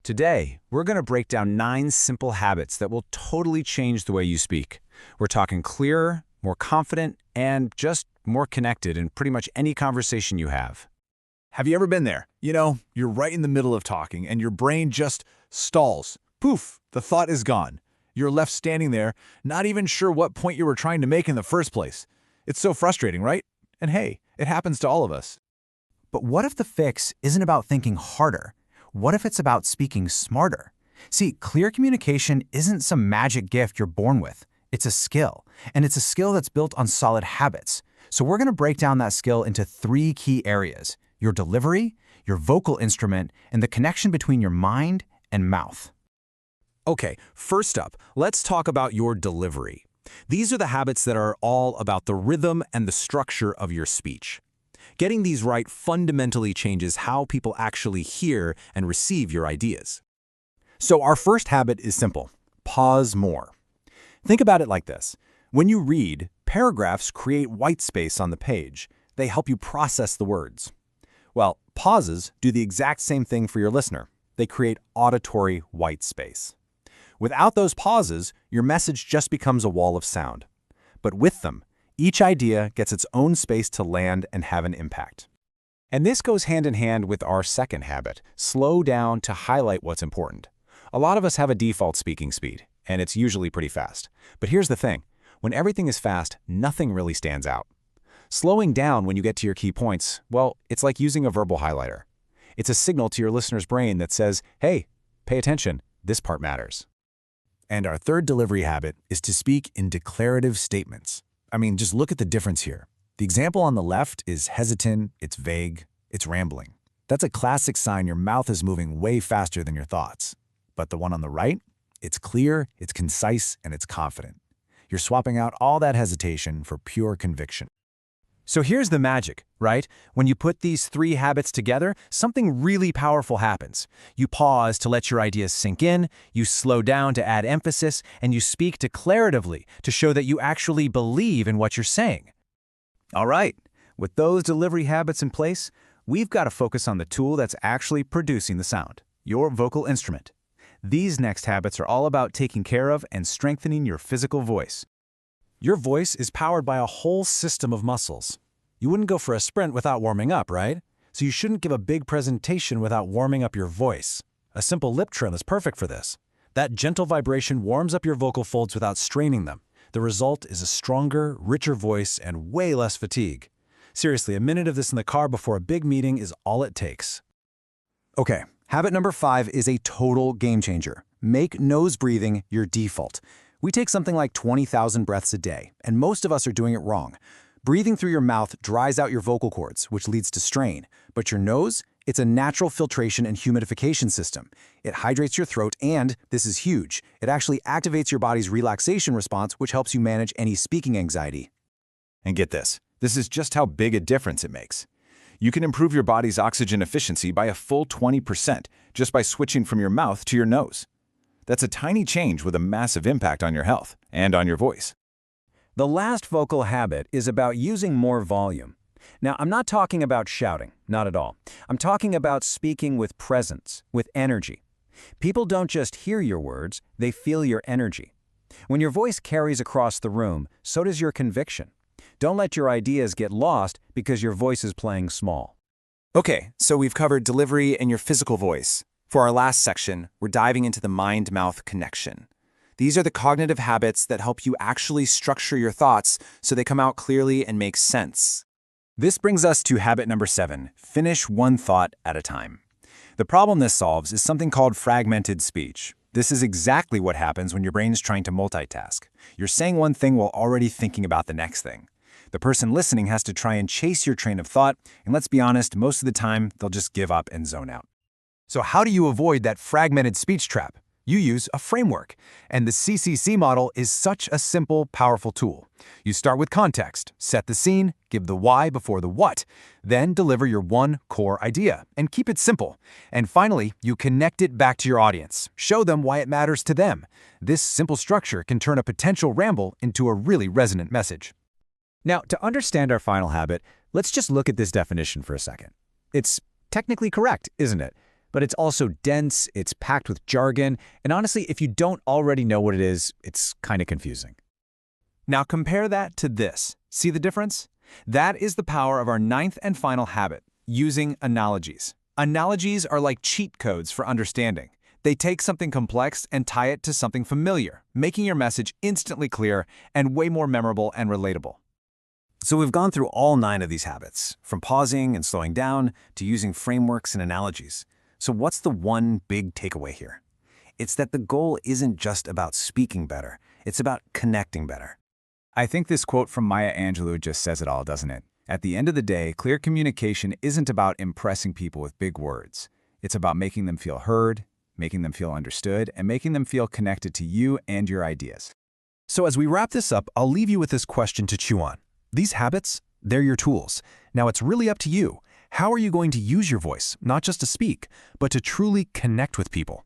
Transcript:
Today, we're going to break down 9 simple habits that will totally change the way you speak. We're talking clearer, more confident, and just more connected in pretty much any conversation you have. Have you ever been there? You're right in the middle of talking and your brain just stalls. Poof, the thought is gone. You're left standing there, not even sure what point you were trying to make in the first place. It's so frustrating, right? And hey, it happens to all of us. But what if the fix isn't about thinking harder? What if it's about speaking smarter? See, clear communication isn't some magic gift you're born with. It's a skill, and it's a skill that's built on solid habits. So we're going to break down that skill into 3 key areas: your delivery, your vocal instrument, and the connection between your mind and mouth. Okay, first up, let's talk about your delivery. These are the habits that are all about the rhythm and the structure of your speech. Getting these right fundamentally changes how people actually hear and receive your ideas. So our first habit is simple: pause more. Think about it like this. When you read, paragraphs create white space on the page. They help you process the words. Well, pauses do the exact same thing for your listener. They create auditory white space. Without those pauses, your message just becomes a wall of sound. But with them, each idea gets its own space to land and have an impact. And this goes hand in hand with our second habit: slow down to highlight what's important. A lot of us have a default speaking speed, and it's usually pretty fast. But here's the thing: when everything is fast, nothing really stands out. Slowing down when you get to your key points, well, it's like using a verbal highlighter. It's a signal to your listener's brain that says, hey, pay attention, this part matters. And our third delivery habit is to speak in declarative statements. Just look at the difference here. The example on the left is hesitant, it's vague, it's rambling. That's a classic sign your mouth is moving way faster than your thoughts. But the one on the right, it's clear, it's concise, and it's confident. You're swapping out all that hesitation for pure conviction. So here's the magic, right? When you put these 3 habits together, something really powerful happens. You pause to let your ideas sink in, you slow down to add emphasis, and you speak declaratively to show that you actually believe in what you're saying. All right, with those delivery habits in place, we've got to focus on the tool that's actually producing the sound: your vocal instrument. These next habits are all about taking care of and strengthening your physical voice. Your voice is powered by a whole system of muscles. You wouldn't go for a sprint without warming up, right? So you shouldn't give a big presentation without warming up your voice. A simple lip trim is perfect for this. That gentle vibration warms up your vocal folds without straining them. The result is a stronger, richer voice and way less fatigue. Seriously, a minute of this in the car before a big meeting is all it takes. Okay, habit number 5 is a total game changer. Make nose breathing your default. We take something like 20,000 breaths a day, and most of us are doing it wrong. Breathing through your mouth dries out your vocal cords, which leads to strain. But your nose, it's a natural filtration and humidification system. It hydrates your throat and, this is huge, it actually activates your body's relaxation response, which helps you manage any speaking anxiety. And get this is just how big a difference it makes. You can improve your body's oxygen efficiency by a full 20% just by switching from your mouth to your nose. That's a tiny change with a massive impact on your health and on your voice. The last vocal habit is about using more volume. Now, I'm not talking about shouting, not at all. I'm talking about speaking with presence, with energy. People don't just hear your words, they feel your energy. When your voice carries across the room, so does your conviction. Don't let your ideas get lost because your voice is playing small. Okay, so we've covered delivery and your physical voice. For our last section, we're diving into the mind-mouth connection. These are the cognitive habits that help you actually structure your thoughts so they come out clearly and make sense. This brings us to habit number 7, finish one thought at a time. The problem this solves is something called fragmented speech. This is exactly what happens when your brain is trying to multitask. You're saying one thing while already thinking about the next thing. The person listening has to try and chase your train of thought, and let's be honest, most of the time, they'll just give up and zone out. So how do you avoid that fragmented speech trap? You use a framework, and the CCC model is such a simple, powerful tool. You start with context, set the scene, give the why before the what, then deliver your one core idea, and keep it simple. And finally, you connect it back to your audience. Show them why it matters to them. This simple structure can turn a potential ramble into a really resonant message. Now, to understand our final habit, let's just look at this definition for a second. It's technically correct, isn't it? But it's also dense, it's packed with jargon, and honestly, if you don't already know what it is, it's kind of confusing. Now compare that to this. See the difference? That is the power of our ninth and final habit, using analogies. Analogies are like cheat codes for understanding. They take something complex and tie it to something familiar, making your message instantly clear and way more memorable and relatable. So we've gone through all 9 of these habits, from pausing and slowing down to using frameworks and analogies. So what's the one big takeaway here? It's that the goal isn't just about speaking better, it's about connecting better. I think this quote from Maya Angelou just says it all, doesn't it? At the end of the day, clear communication isn't about impressing people with big words. It's about making them feel heard, making them feel understood, and making them feel connected to you and your ideas. So as we wrap this up, I'll leave you with this question to chew on. These habits, they're your tools. Now it's really up to you. How are you going to use your voice, not just to speak, but to truly connect with people?